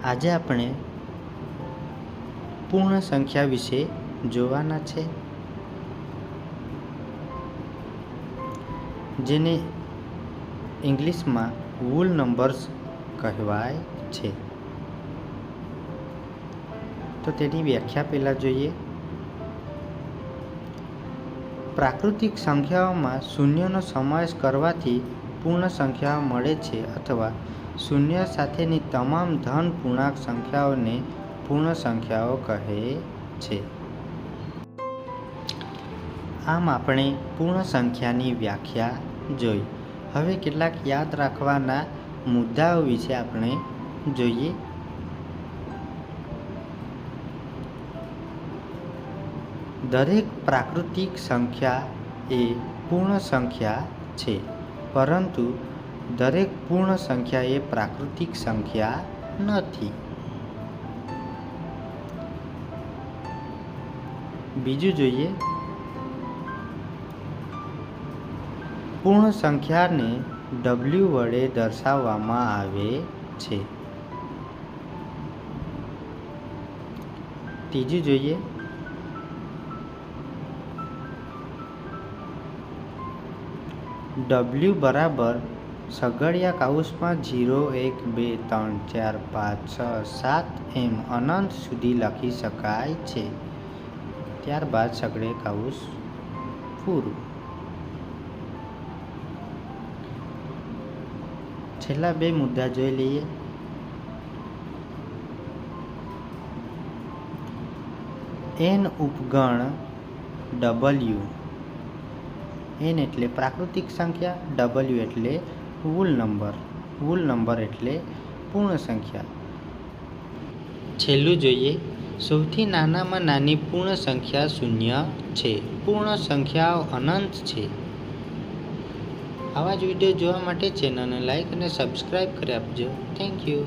આજે આપણે પૂર્ણ સંખ્યા વિશે જોવાના છે, જેને ઇંગ્લિશમાં હોલ નંબર્સ કહેવાય છે. તો તેની વ્યાખ્યા પહેલાં જોઈએ. પ્રાકૃતિક સંખ્યાઓમાં શૂન્યનો સમાવેશ કરવાથી પૂર્ણ સંખ્યાઓ મળે છે અથવા શૂન્ય સાથેની તમામ ધન પૂર્ણાંક સંખ્યાઓને પૂર્ણ સંખ્યાઓ કહે છે. આમ આપણે પૂર્ણ સંખ્યાની વ્યાખ્યા જોઈ. હવે કેટલાક યાદ રાખવાના મુદ્દાઓ વિશે આપણે જોઈએ. દરેક પ્રાકૃતિક સંખ્યા એ પૂર્ણ સંખ્યા છે, પરંતુ દરેક પૂર્ણ સંખ્યા એ પ્રાકૃતિક સંખ્યા નથી. બીજું જોઈએ, પૂર્ણ સંખ્યાને W વડે દર્શાવવામાં આવે છે. ત્રીજું જોઈએ, W બરાબર સગડિયા કૌંસમાં 0, 1, 2, 3, 4, 5, 6, 7 એમ અનંત સુધી લખી શકાય છે. ત્યારબાદ સગડિયા કૌંસ પૂરું. છેલ્લા બે મુદ્દા જોઈ લઈએ. n ઉપગણ W. n એટલે પ્રાકૃતિક સંખ્યા, W એટલે હોલ નંબર. હોલ નંબર એટલે પૂર્ણ સંખ્યા. છેલ્લું જોઈએ, સૌથી નાનામાં નાની પૂર્ણ સંખ્યા શૂન્ય છે. પૂર્ણ સંખ્યાઓ અનંત છે. આવા જ વિડીયો જોવા માટે ચેનલને લાઈક અને સબસ્ક્રાઈબ કરી આપજો. Thank you.